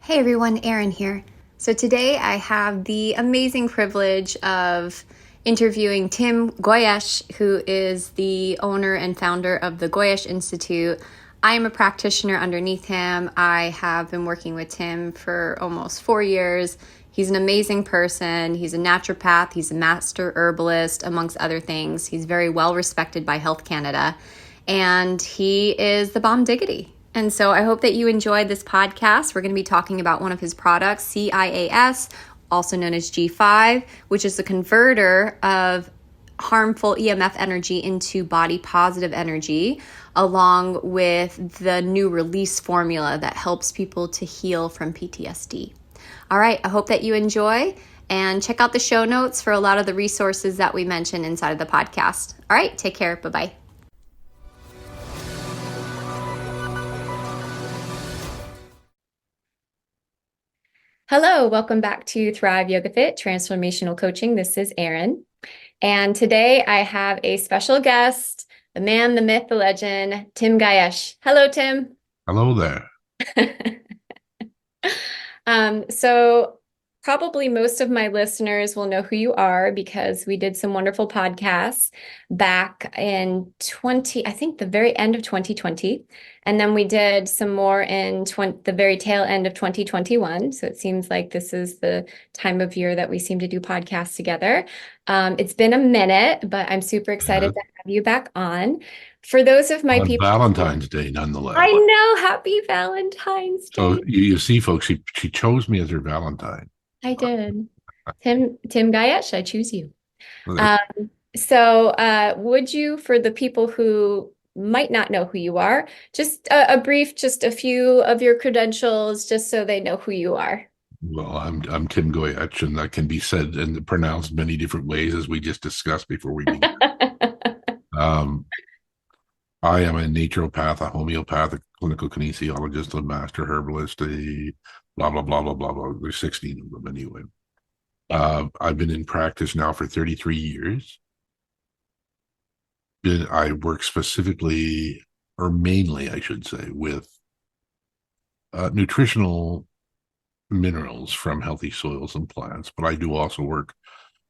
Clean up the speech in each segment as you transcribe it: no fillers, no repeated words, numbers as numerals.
Hey everyone, Erin here. So today I have the amazing privilege of interviewing Tim Goyetche, who is the owner and founder of the Goyetche Institute. I am a practitioner underneath him. I have been working with Tim for almost 4 years. He's an amazing person. He's a naturopath. He's a master herbalist, amongst other things. He's very well respected by Health Canada, and he is the bomb diggity. And so I hope that you enjoyed this podcast. We're going to be talking about one of his products, CIAS, also known as G5, which is a converter of harmful EMF energy into body positive energy, along with the new release formula that helps people to heal from PTSD. All right, I hope that you enjoy, and check out the show notes for a lot of the resources that we mentioned inside of the podcast. All right, take care. Bye-bye. Hello, welcome back to Thrive Yoga Fit Transformational Coaching. This is Erin, and today I have a special guest, the man, the myth, the legend, Tim Goyetche. Hello, Tim. Hello there. So probably most of my listeners will know who you are because we did some wonderful podcasts back in I think the very end of 2020. And then we did some more in the very tail end of 2021. So it seems like this is the time of year that we seem to do podcasts together. It's been a minute, but I'm super excited to have you back on. For those of my On people, Valentine's Day, nonetheless. I know, happy Valentine's Day. So you see, folks, she chose me as her Valentine. I did. Tim Goyetche, I choose you. Okay. Would you, for the people who might not know who you are, just a few of your credentials, just so they know who you are. Well, I'm Tim Goyetche, and that can be said and pronounced many different ways, as we just discussed before we began. um, I am a naturopath, a homeopathic clinical kinesiologist, a master herbalist, a blah blah blah blah blah blah. There's 16 of them anyway. I've been in practice now for 33 years. I work specifically, or mainly, I should say, with nutritional minerals from healthy soils and plants. But I do also work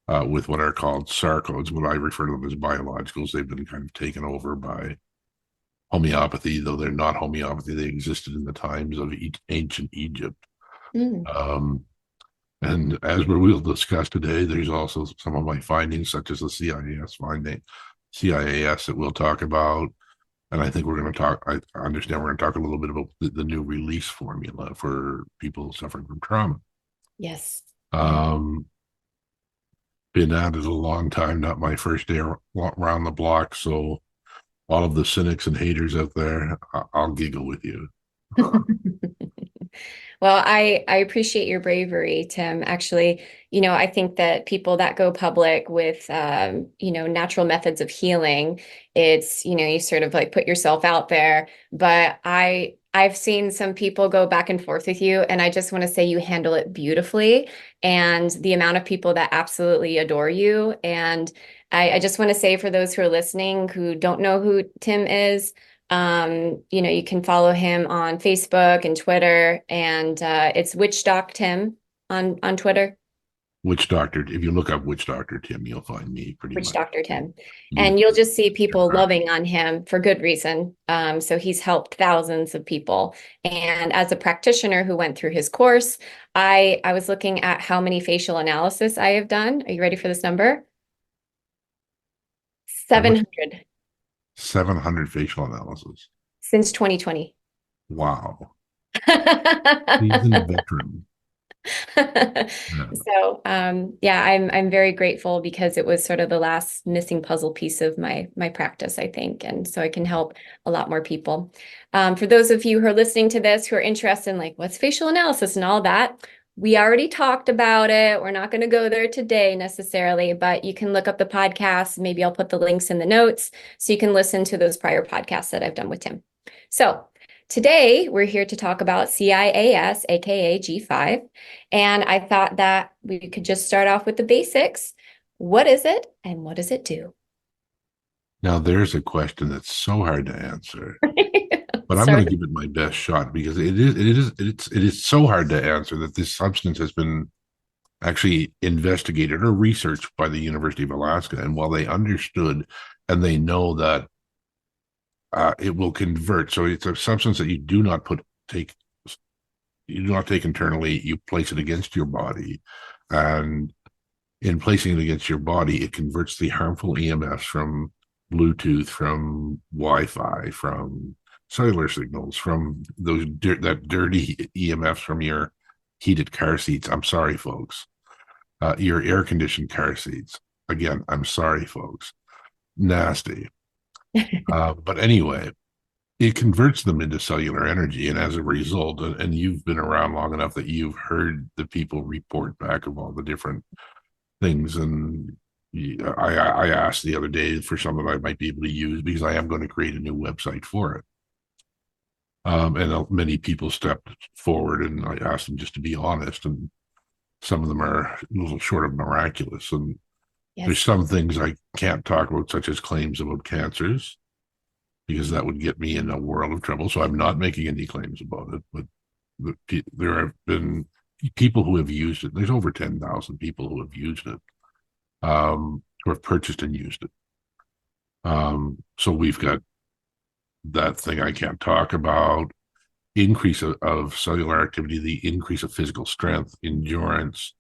with what are called SAR codes, what I refer to them as biologicals. They've been kind of taken over by homeopathy, though they're not homeopathy. They existed in the times of ancient Egypt. Mm. And as we'll discuss today, there's also some of my findings, such as the CIAS that we'll talk about. And I think we're going to talk, I understand we're going to talk a little bit about the new release formula for people suffering from trauma. Yes. Been at it a long time, not my first day around the block. So all of the cynics and haters out there, I'll giggle with you. Well, I appreciate your bravery, Tim. Actually, I think that people that go public with, natural methods of healing, it's, you sort of like put yourself out there. But I've seen some people go back and forth with you, and I just want to say you handle it beautifully. And the amount of people that absolutely adore you. And I just want to say for those who are listening who don't know who Tim is, you can follow him on Facebook and Twitter, and it's Witch Doc Tim on Twitter. Witch Doctor. If you look up Witch Doctor Tim, you'll find me pretty Witch much. Doctor Tim. And you'll just see people loving on him for good reason. So he's helped thousands of people. And as a practitioner who went through his course, I was looking at how many facial analysis I have done. Are you ready for this number? 700. 700 facial analysis. Since 2020. Wow. He's a veteran. So I'm very grateful because it was sort of the last missing puzzle piece of my practice, I think. And so I can help a lot more people. For those of you who are listening to this, who are interested in like what's facial analysis and all that, we already talked about it. We're not going to go there today necessarily, but you can look up the podcast. Maybe I'll put the links in the notes so you can listen to those prior podcasts that I've done with Tim. So today we're here to talk about CIAS, aka G5. And I thought that we could just start off with the basics. What is it and what does it do? Now, there's a question that's so hard to answer. but I'm going Start. to give it my best shot because it is so hard to answer that this substance has been actually investigated or researched by the University of Alaska. And while they understood and they know that it will convert, so it's a substance that take you do not take internally. You place it against your body, and in placing it against your body, it converts the harmful EMFs from Bluetooth, from Wi-Fi, from cellular signals, from that dirty EMFs from your heated car seats. I'm sorry, folks. Your air conditioned car seats. Again, I'm sorry, folks. Nasty. But anyway, it converts them into cellular energy. And as a result, and you've been around long enough that you've heard the people report back of all the different things. And I asked the other day for some that I might be able to use because I am going to create a new website for it. And many people stepped forward, and I asked them just to be honest. And some of them are a little short of miraculous. And there's Yes. some things I can't talk about, such as claims about cancers, because that would get me in a world of trouble. So I'm not making any claims about it. But there have been people who have used it. There's over 10,000 people who have used it, who have purchased and used it. So we've got that thing I can't talk about, increase of cellular activity, the increase of physical strength, endurance,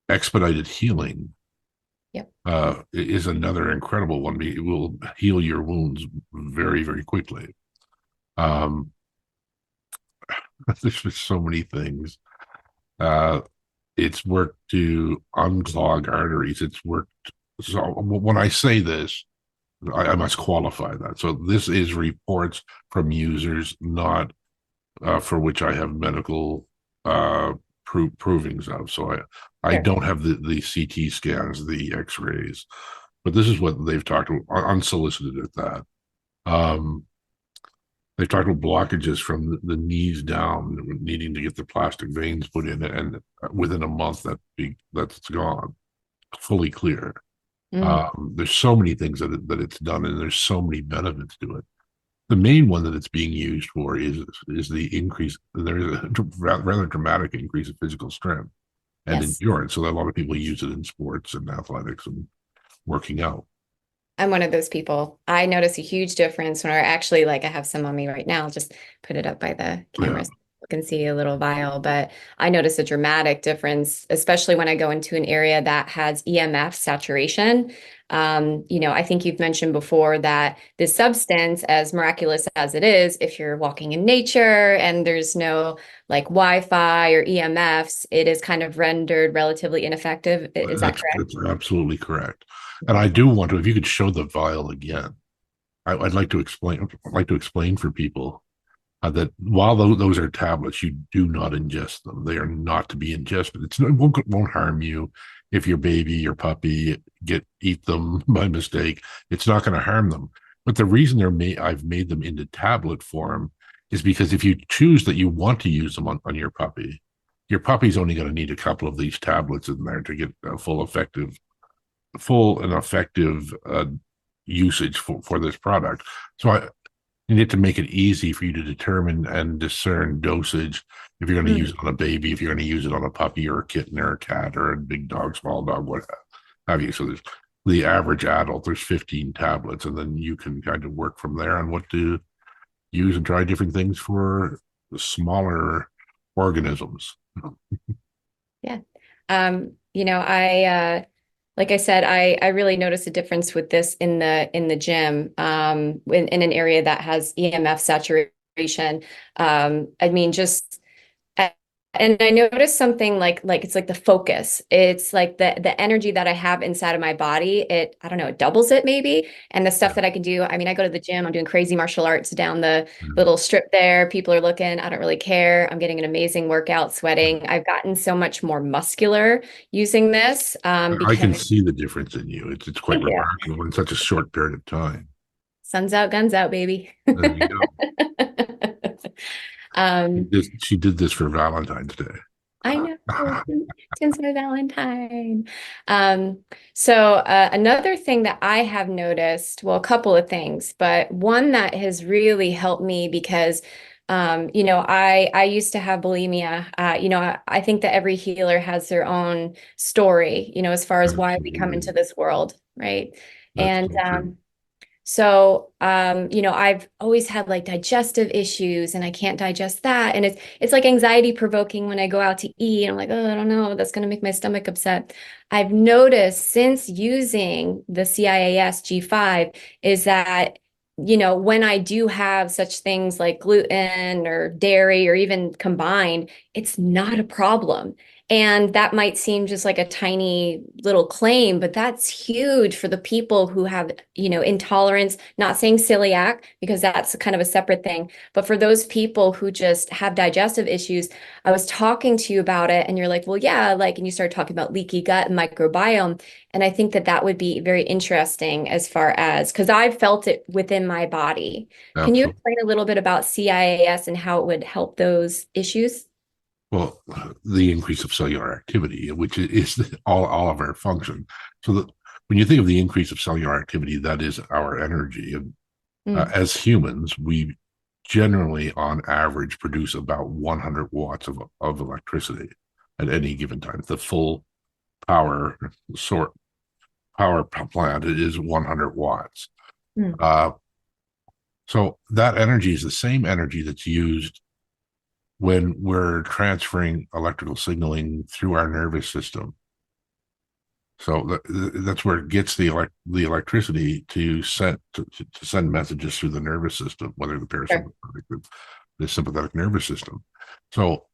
expedited healing. Yep. Is another incredible one. It will heal your wounds very, very quickly. Um, there's just so many things. Uh, it's worked to unclog arteries. It's worked. So when I say this, I must qualify that. So this is reports from users, not for which I have medical provings of. So I Sure. don't have the CT scans, the X-rays, but this is what they've talked about, unsolicited at that. They've talked about blockages from the knees down, needing to get the plastic veins put in, and within a month that's gone, fully clear. Mm. There's so many things that it's done, and there's so many benefits to it. The main one that it's being used for is the increase. There is a rather dramatic increase of physical strength and Yes. endurance. So a lot of people use it in sports and athletics and working out. I'm one of those people. I notice a huge difference when I actually like I have some on me right now. I'll just put it up by the Yeah, camera so you can see a little vial, but I notice a dramatic difference, especially when I go into an area that has EMF saturation. I think you've mentioned before that this substance, as miraculous as it is, if you're walking in nature and there's no like Wi-Fi or EMFs, it is kind of rendered relatively ineffective. Is that correct? that's absolutely correct. And I do want to, if you could show the vial again, I'd like to explain. I'd like to explain for people that while those are tablets, you do not ingest them. They are not to be ingested. It won't harm you if your baby, your puppy eat them by mistake. It's not going to harm them. But the reason I've made them into tablet form is because if you choose that you want to use them on your puppy's only going to need a couple of these tablets in there to get a full and effective usage for this product. So you need to make it easy for you to determine and discern dosage if you're going to use it on a baby, if you're going to use it on a puppy or a kitten or a cat or a big dog, small dog, what have you. So there's the average adult, there's 15 tablets, and then you can kind of work from there on what to use and try different things for smaller organisms. Yeah. I like I said, I really notice a difference with this in the gym, in an area that has EMF saturation. I mean, just and I noticed something like it's like the focus. It's like the energy that I have inside of my body. I don't know, it doubles it maybe. And the stuff Yeah. that I can do. I mean, I go to the gym. I'm doing crazy martial arts down the little strip there. People are looking. I don't really care. I'm getting an amazing workout, sweating. I've gotten so much more muscular using this I because can see the difference in you. It's quite thank you. remarkable in such a short period of time. Sun's out, guns out, baby. There you go. Um, She did this for Valentine's Day. I know. Tim's my Valentine. So another thing that I have noticed, well, a couple of things, but one that has really helped me because I used to have bulimia. I think that every healer has their own story, as far as why we come into Absolutely. this world, right? That's And so true. I've always had like digestive issues and I can't digest that. And it's like anxiety provoking when I go out to eat. I'm like, oh, I don't know, that's going to make my stomach upset. I've noticed since using the CIAS G5 is that, when I do have such things like gluten or dairy or even combined, it's not a problem. And that might seem just like a tiny little claim, but that's huge for the people who have, intolerance, not saying celiac, because that's kind of a separate thing. But for those people who just have digestive issues, I was talking to you about it and you're like, well, yeah, like, and you start talking about leaky gut and microbiome. And I think that that would be very interesting as far as, because I've felt it within my body. Can you Absolutely. explain a little bit about CIAS and how it would help those issues? Well, the increase of cellular activity, which is all of our function. So that when you think of the increase of cellular activity, that is our energy. And Mm, as humans, we generally, on average, produce about 100 watts of electricity at any given time. The full power sort power plant is 100 watts. mm, Uh, so that energy is the same energy that's used when we're transferring electrical signaling through our nervous system. So that's where it gets the electricity to send messages through the nervous system, whether the sure. parasympathetic, the sympathetic nervous system. So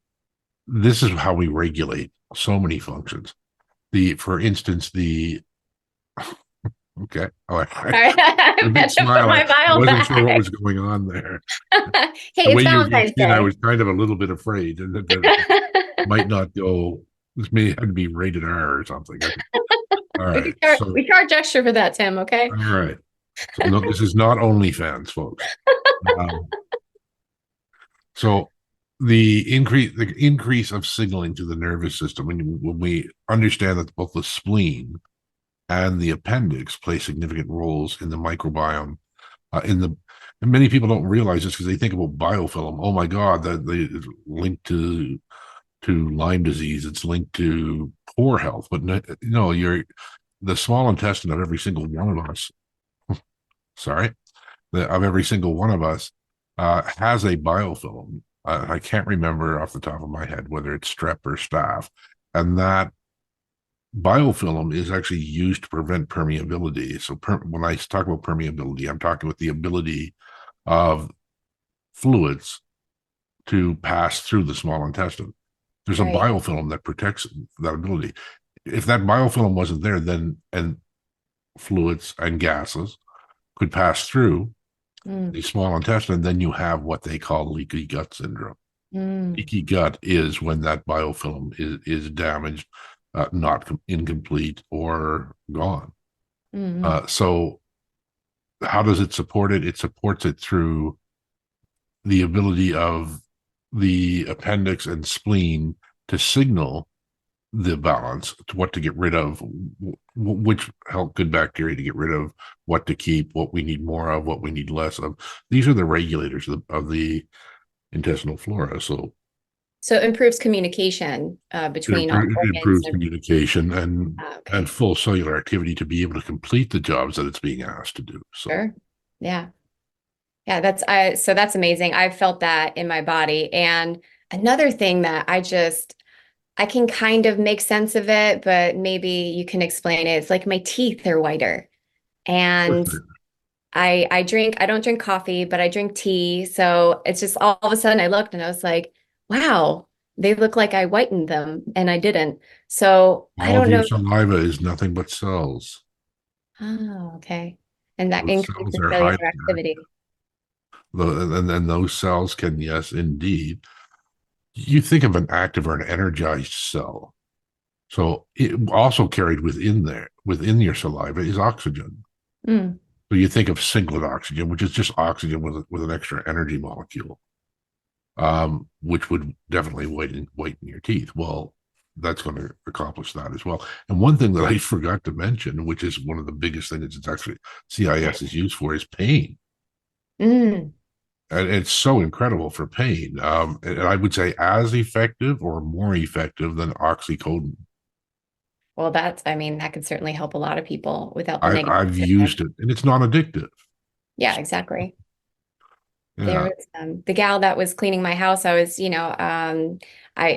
this is how we regulate so many functions. For instance, okay, oh, All right. a I big had to put smile. I my vial wasn't sure what back. was going on there. Hey, The it's way you were Valentine's getting in, I Day. was kind of a little bit afraid that might not go. This may have to be rated R or something. Okay. All right. We charge extra for that, Tim, okay? All right. So no, this is not OnlyFans, folks. Um, so the increase of signaling to the nervous system when we understand that both the spleen and the appendix play significant roles in the microbiome in the and many people don't realize this because they think about biofilm. Oh my God, that they it's linked to Lyme disease. It's linked to poor health, but no, you're the small intestine of every single one of us. Sorry, of every single one of us has a biofilm. I can't remember off the top of my head whether it's strep or staph, and that biofilm is actually used to prevent permeability. So when I talk about permeability, I'm talking about the ability of fluids to pass through the small intestine. There's a Right. biofilm that protects that ability. If that biofilm wasn't there, then and fluids and gases could pass through Mm, the small intestine, then you have what they call leaky gut syndrome. mm, Leaky gut is when that biofilm is damaged, not incomplete, or gone. mm, So, how does it support it? It supports it through the ability of the appendix and spleen to signal the balance to what to get rid of, which help good bacteria to get rid of, what to keep, what we need more of, what we need less of. These are the regulators of the intestinal flora. So So it improves communication between all it organs improves and communication and okay. full cellular activity to be able to complete the jobs that it's being asked to do. So Sure. Yeah. Yeah, so that's amazing. I've felt that in my body. And another thing that I can kind of make sense of it, but maybe you can explain it. It's like my teeth are whiter. And I don't drink coffee, but I drink tea. So it's just all of a sudden I looked and I was like, wow, they look like I whitened them and I didn't. So I all of don't your know. saliva is nothing but cells. Oh, okay. And that Those cells increases are cellular highly activity. and then those cells can, yes, indeed. You think of an active or an energized cell. So it also carried within your saliva is oxygen. Mm, So you think of singlet oxygen, which is just oxygen with an extra energy molecule. which would definitely whiten your teeth. Well, that's going to accomplish that as well. And one thing that I forgot to mention, which is one of the biggest things it's actually CIS is used for, is pain. Mm. And it's so incredible for pain. And I would say as effective or more effective than oxycodone. Well, I mean, that could certainly help a lot of people without the negative I've side used effects. it, and it's non-addictive. Yeah, exactly. There Yeah. was the gal that was cleaning my house. I was,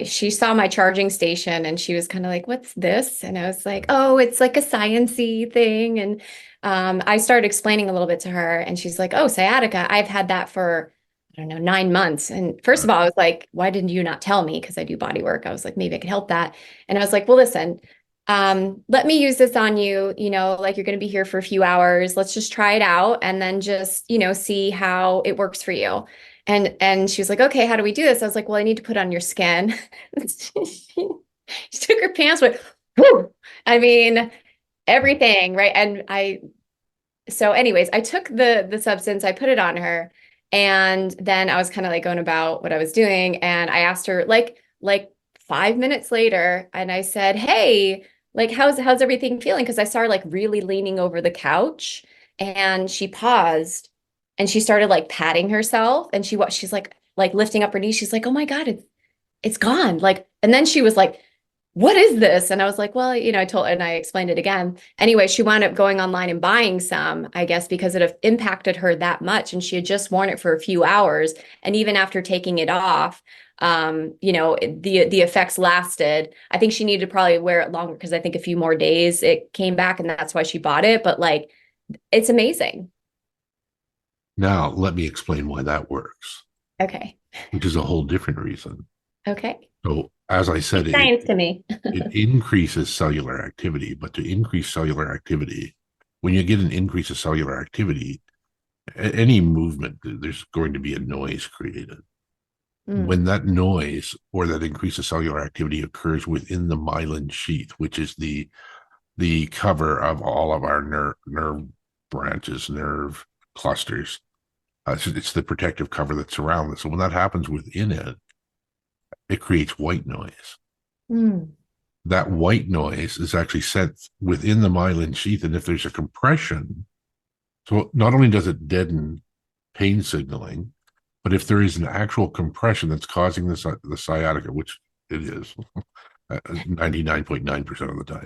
she saw my charging station and she was kind of like, "What's this?" And I was like, "Oh, it's like a science-y thing." And I started explaining a little bit to her, and she's like, "Oh, sciatica. I've had that for, I don't know, 9 months." And first of all, I was like, "Why didn't you not tell me?" Because I do body work. I was like, maybe I could help that. And I was like, "Well, listen, let me use this on you, like you're going to be here for a few hours. Let's just try it out and then just, see how it works for you." And she was like, "Okay, how do we do this?" I was like, "Well, I need to put on your skin." She took her pants, went, whoo. I mean, everything, right? So anyways, I took the substance, I put it on her, and then I was kind of like going about what I was doing. And I asked her like 5 minutes later, and I said, "Hey, like how's everything feeling?" Because I saw her like really leaning over the couch, and she paused and she started like patting herself, and she's like lifting up her knees. She's like, "Oh my God, it's gone." Like, and then she was like, "What is this?" And I was like, "Well, I explained it again. Anyway, she wound up going online and buying some, I guess, because it had impacted her that much. And she had just worn it for a few hours. And even after taking it off, the effects lasted. I think she needed to probably wear it longer because I think a few more days it came back, and that's why she bought it. But like, it's amazing. Now, let me explain why that works, Okay. which is a whole different reason. Okay. So, as I said, It's science to me. it increases cellular activity, but to increase cellular activity, when you get an increase of cellular activity, any movement, there's going to be a noise created. When Mm. that noise or that increase of cellular activity occurs within the myelin sheath, which is the cover of all of our nerve branches, nerve clusters. It's the protective cover that surrounds it. So when that happens within it, it creates white noise. Mm. That white noise is actually sent within the myelin sheath. And if there's a compression, so not only does it deaden pain signaling, but if there is an actual compression that's causing the sciatica, which it is 99.9% of the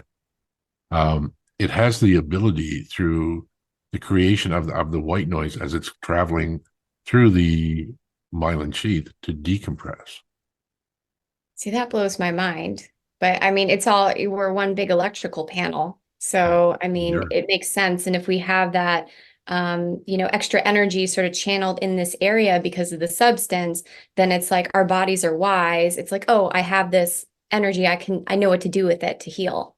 time, it has the ability through the creation of the white noise as it's traveling through the myelin sheath to decompress. See, that blows my mind. But I mean, we're one big electrical panel. So, I mean, You're, it makes sense. And if we have that, extra energy sort of channeled in this area because of the substance, then it's like our bodies are wise. It's like, oh, I have this energy. I know what to do with it to heal.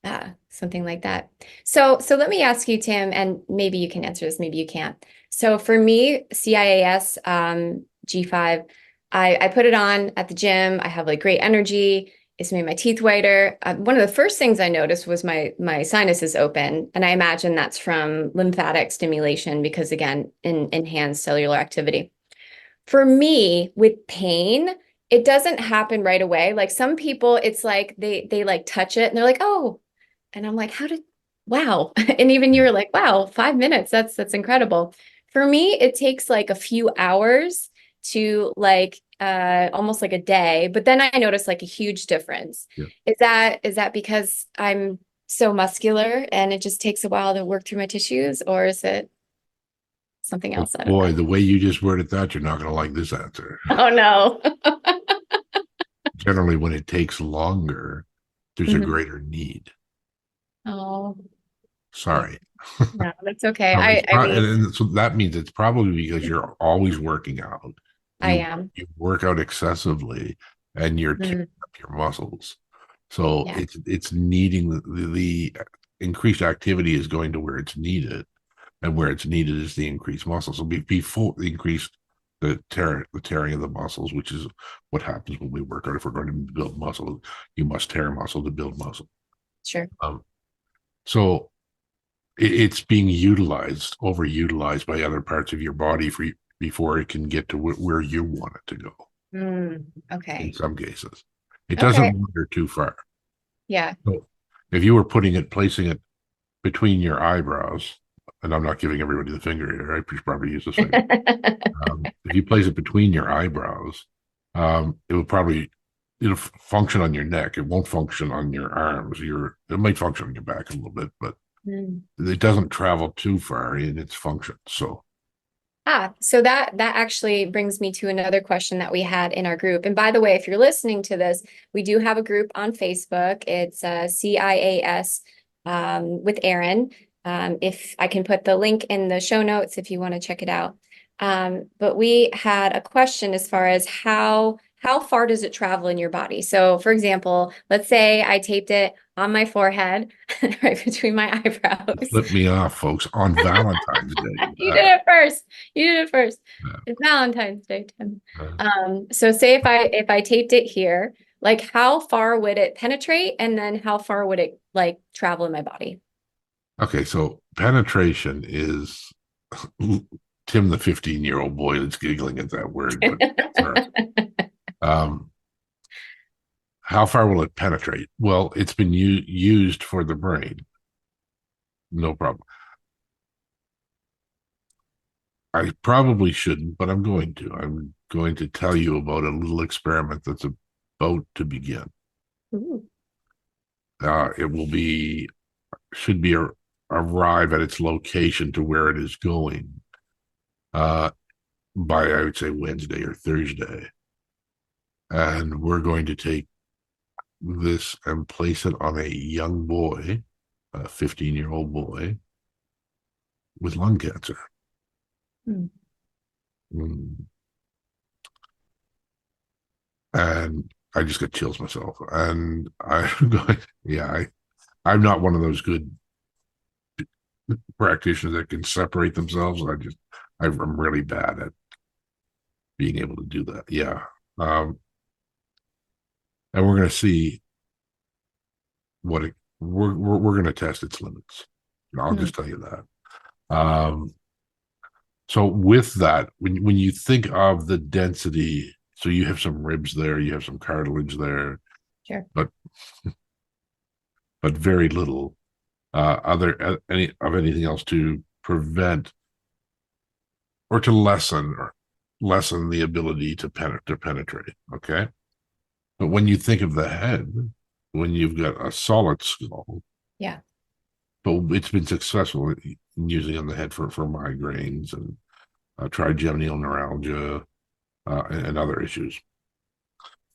yeah. Something like that. So let me ask you, Tim, and maybe you can answer this, maybe you can't. So for me, CIAS, G5, I put it on at the gym. I have like great energy. It's made my teeth whiter. One of the first things I noticed was my sinuses open, and I imagine that's from lymphatic stimulation because again, enhanced cellular activity. For me, with pain, it doesn't happen right away. Like some people, it's like they like touch it and they're like, "Oh," and I'm like, wow. And even you were like, "Wow, 5 minutes. That's incredible." For me, it takes like a few hours to like almost like a day, but then I notice like a huge difference. Yeah. Is that because I'm so muscular and it just takes a while to work through my tissues, or is it something Oh else? I don't boy, know. the way you just worded that, you're not going to like this answer. Oh no. Generally, when it takes longer, there's a Mhm. greater need. Oh, yeah. Sorry. No, that's okay. No, I mean, and so that means it's probably because you're always working out. I You am. you work out excessively, and you're tearing Mm, up your muscles. So yeah, it's needing the increased activity is going to where it's needed, and where it's needed is the increased muscle. So before the increased the tearing of the muscles, which is what happens when we work out. If we're going to build muscle, you must tear muscle to build muscle. sure. Um, so it's being utilized, overutilized by other parts of your body for before it can get to where you want it to go. In Okay. some cases, it Okay. doesn't wander too far. Yeah. So if you were placing it between your eyebrows, and I'm not giving everybody the finger here, I should probably use this finger. If you place it between your eyebrows, it will probably it'll function on your neck. It won't function on your arms. It might function on your back a little bit, but Mm. it doesn't travel too far in its function. So So that actually brings me to another question that we had in our group. And by the way, if you're listening to this, we do have a group on Facebook. It's CIAS with Erin. If I can put the link in the show notes if you want to check it out. But we had a question as far as how far does it travel in your body? So, for example, let's say I taped it on my forehead, right between my eyebrows. flip me off, folks, on Valentine's Day. You did it first. You did it first. Uh, It's Valentine's Day, Tim. uh, So say if I taped it here, like how far would it penetrate, and then how far would it like travel in my body? okay, so penetration is Tim, the 15-year-old boy that's giggling at that word, but sorry. Um, how far will it penetrate? Well, it's been used for the brain. No problem. I probably shouldn't, but I'm going to. I'm going to tell you about a little experiment that's about to begin. Ooh. It will be should be arrive at its location to where it is going uh, by I would say Wednesday or Thursday, and we're going to take this and place it on a young boy, a 15-year-old boy with lung cancer. Hmm. Mm. And I just get chills myself. And I'm going, yeah, I'm not one of those good practitioners that can separate themselves. I'm really bad at being able to do that. Yeah. And we're going to see we're going to test its limits. I'll Hmm. just tell you that. So with that, when you think of the density, so you have some ribs there, you have some cartilage there, Sure. but very little other anything else to prevent or to lessen the ability to penetrate. Okay, but when you think of the head, when you've got a solid skull, Yeah. but it's been successful in using on the head for migraines and trigeminal neuralgia and other issues.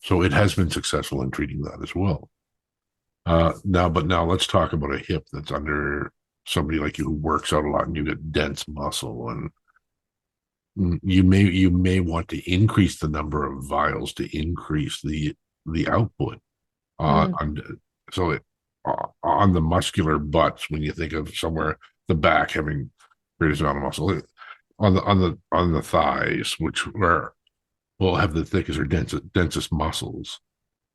So it has been successful in treating that as well. Now let's talk about a hip that's under somebody like you who works out a lot and you get dense muscle, and you may want to increase the number of vials to increase the output Mm. on so it, on the muscular butts when you think of somewhere the back having greatest amount of muscle on the thighs which where will have the thickest or densest muscles,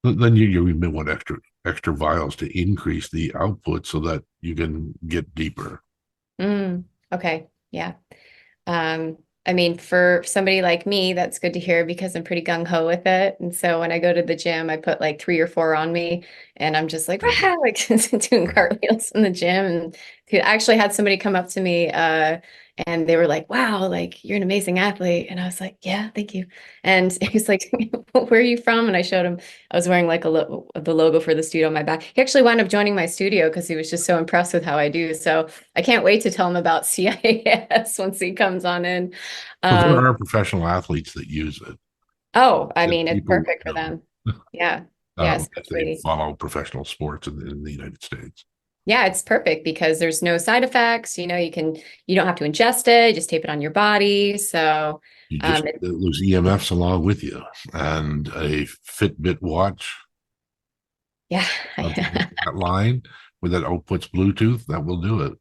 then you may want extra vials to increase the output so that you can get deeper. Mm. Okay. Yeah. Um, I mean, for somebody like me, that's good to hear because I'm pretty gung ho with it. And so when I go to the gym, I put like 3 or 4 on me, and I'm just like, Right, "Rah," like doing right. cartwheels in the gym. And I actually had somebody come up to me, and they were like, "Wow, like you're an amazing athlete." And I was like, "Yeah, thank you." And he's like, "Where are you from?" And I showed him I was wearing like the logo for the studio on my back. He actually wound up joining my studio because he was just so impressed with how I do. So I can't wait to tell him about CIAS once he comes on in. So there Um, are professional athletes that use it. oh, I That mean, it's people perfect for them. Yeah. Yeah, if they especially. follow professional sports in the United States. Yeah, it's perfect because there's no side effects. You don't have to ingest it, just tape it on your body. So, You just lose EMFs along with you, and a Fitbit watch yeah. that line with that outputs Bluetooth that will do it.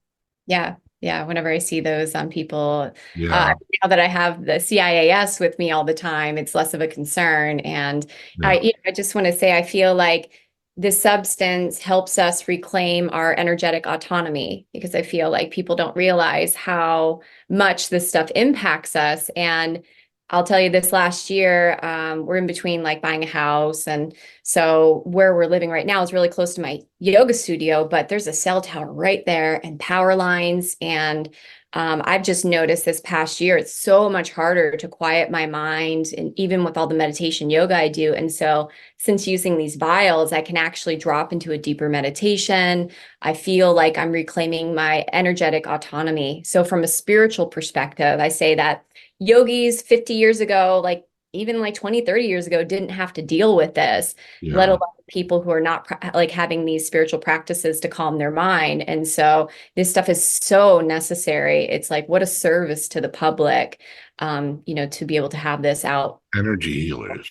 Yeah. Yeah. Whenever I see those on people, Yeah, now that I have the CIAS with me all the time, it's less of a concern. And yeah. I just want to say, I feel like this substance helps us reclaim our energetic autonomy, because I feel like people don't realize how much this stuff impacts us. And I'll tell you, this last year, we're in between like buying a house. And so where we're living right now is really close to my yoga studio, but there's a cell tower right there and power lines. And I've just noticed this past year, it's so much harder to quiet my mind, and even with all the meditation yoga I do. And so since using these vials, I can actually drop into a deeper meditation. I feel like I'm reclaiming my energetic autonomy. So from a spiritual perspective, I say that yogis 50 years ago, like even like 20, 30 years ago, didn't have to deal with this, let Yeah. alone people who are not like having these spiritual practices to calm their mind. And so this stuff is so necessary. It's like, what a service to the public, to be able to have this out. Energy healers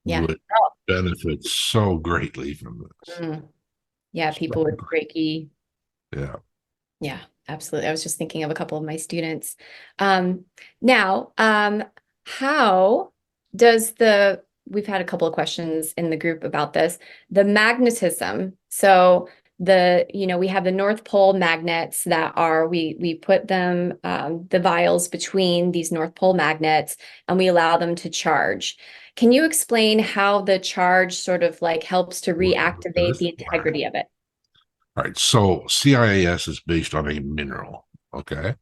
Yeah. would benefit so greatly from this. Mm. Yeah. So People with great. Reiki. Yeah. Yeah, absolutely. I was just thinking of a couple of my students. Now, how does we've had a couple of questions in the group about this, the magnetism. So we have the North Pole magnets that we put them, the vials between these North Pole magnets, and we allow them to charge. Can you explain how the charge sort of like helps to reactivate the integrity of it? All right. So CIAS is based on a mineral. Okay.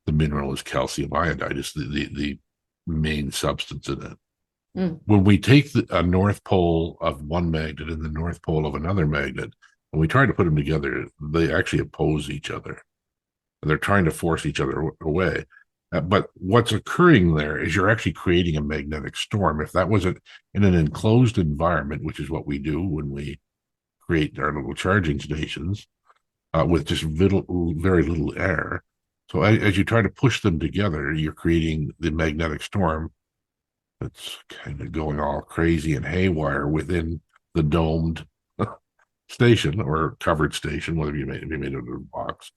The mineral is calcium iodide. It's the main substance in it. Mm. When we take a north pole of one magnet and the north pole of another magnet, and we try to put them together, they actually oppose each other. And they're trying to force each other away. But what's occurring there is you're actually creating a magnetic storm. If that was in an enclosed environment, which is what we do when we create our little charging stations with just very little air. So as you try to push them together, you're creating the magnetic storm that's kind of going all crazy and haywire within the domed station or covered station, whether you made it of a box,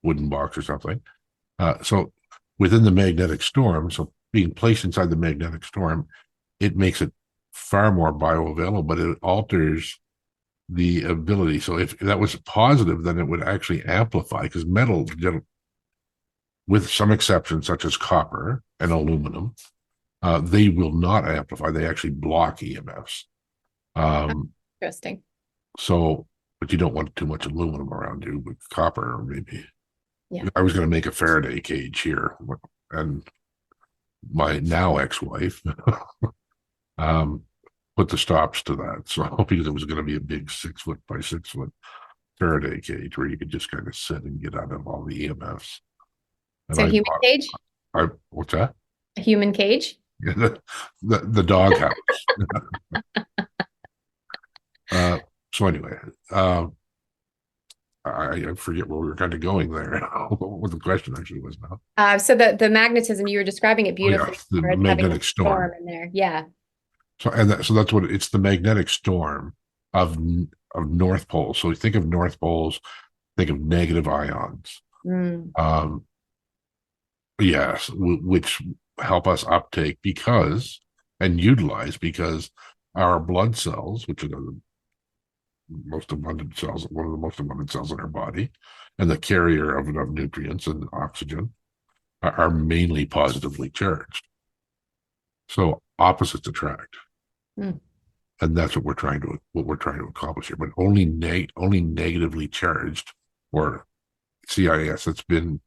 wooden box or something. So within the magnetic storm, so being placed inside the magnetic storm, it makes it far more bioavailable, but it alters the ability. So if that was positive, then it would actually amplify, because metal, with some exceptions such as copper and aluminum, they will not amplify. They actually block EMFs. Interesting. So, but you don't want too much aluminum around you with copper, or maybe. Yeah. I was going to make a Faraday cage here, and my now ex-wife put the stops to that. So because it was going to be a big 6 foot by 6 foot Faraday cage where you could just kind of sit and get out of all the EMFs. And So human cage? What's that? A human cage? Yeah, the dog house. So anyway, I forget where we were kind of going there. What the question actually was now. So the magnetism, you were describing it beautifully. The Where it's having magnetic a storm. in there. Yeah. So so that's what it's, the magnetic storm of North Pole. So you think of North Poles, think of negative ions. Mm. Yes, which help us uptake and utilize, because our blood cells, which are the most abundant cells, one of the most abundant cells in our body, and the carrier of nutrients and oxygen, are mainly positively charged. So opposites attract. Mm. And that's what we're trying to accomplish here. But only negatively charged, or CIAS, that's been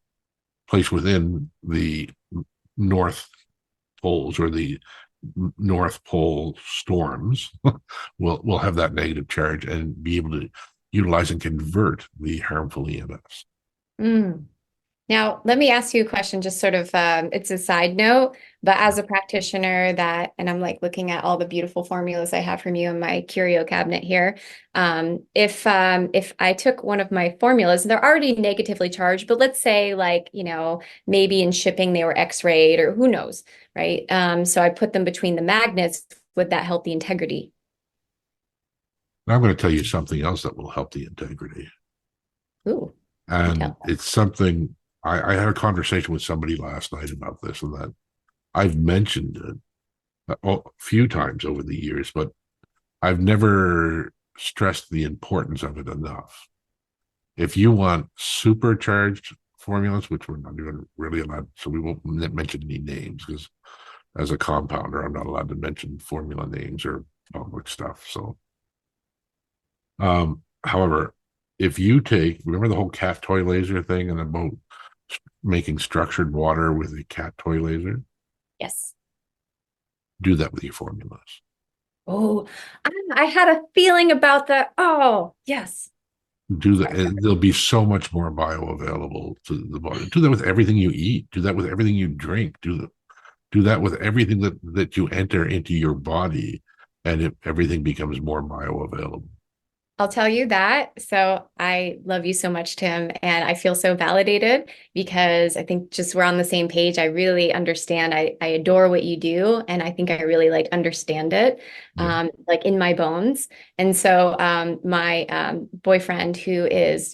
placed within the North Poles or the North Pole storms will have that negative charge and be able to utilize and convert the harmful EMFs. Mm. Now, let me ask you a question, just sort of, it's a side note, but as a practitioner and I'm like looking at all the beautiful formulas I have from you in my curio cabinet here. If I took one of my formulas, and they're already negatively charged, but let's say like, maybe in shipping they were X-rayed or who knows, right? So I put them between the magnets. Would that help the integrity? Now I'm going to tell you something else that will help the integrity. Ooh. And it's something I had a conversation with somebody last night about this, and that I've mentioned it a few times over the years, but I've never stressed the importance of it enough. If you want supercharged formulas, which we're not even really allowed, so we won't mention any names because as a compounder, I'm not allowed to mention formula names or public stuff. So, however, if you remember the whole cat toy laser thing and about making structured water with a cat toy laser? Yes. Do that with your formulas. Oh, I had a feeling about that. Oh, yes. Do that. They'll be so much more bioavailable to the body. Do that with everything you eat. Do that with everything you drink. Do that with everything that you enter into your body, and everything becomes more bioavailable. I'll tell you that. So I love you so much, Tim, and I feel so validated because I think just we're on the same page. I really understand. I adore what you do, and I think I really like understand it, like in my bones. And so my boyfriend, who is,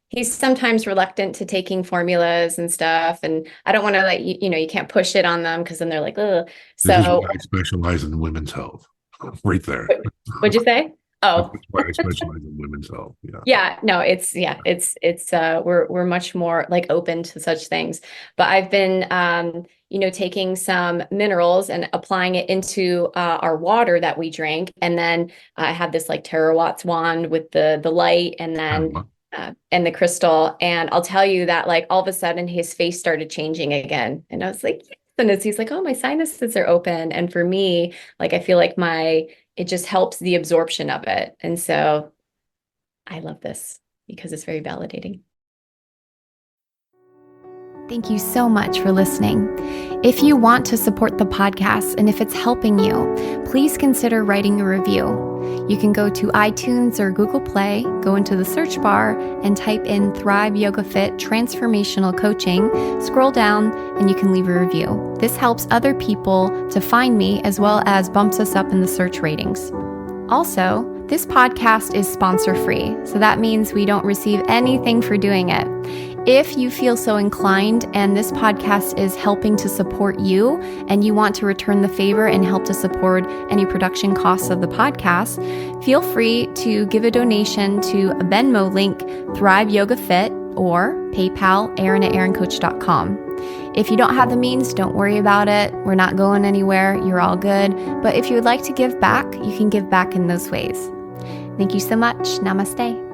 he's sometimes reluctant to taking formulas and stuff, and I don't want to you can't push it on them because then they're like, ugh. This is So why I specialize in women's health, right there. what'd you say? Oh, that's why I specialize in women's health. Yeah. Yeah, no, it's we're much more like open to such things. But I've been taking some minerals and applying it into our water that we drink. And then I have this like terawatts wand with the light and then and the crystal. And I'll tell you that like all of a sudden his face started changing again. And I was like, yes. And he's like, oh, my sinuses are open. And for me, like I feel like it just helps the absorption of it. And so I love this because it's very validating. Thank you so much for listening. If you want to support the podcast and if it's helping you, please consider writing a review. You can go to iTunes or Google Play, go into the search bar and type in Thrive Yoga Fit Transformational Coaching, scroll down, and you can leave a review. This helps other people to find me as well as bumps us up in the search ratings. Also, this podcast is sponsor-free, so that means we don't receive anything for doing it. If you feel so inclined and this podcast is helping to support you and you want to return the favor and help to support any production costs of the podcast, feel free to give a donation to a Venmo link, Thrive Yoga Fit, or PayPal, Erin@erincoach.com. If you don't have the means, don't worry about it. We're not going anywhere. You're all good. But if you would like to give back, you can give back in those ways. Thank you so much. Namaste.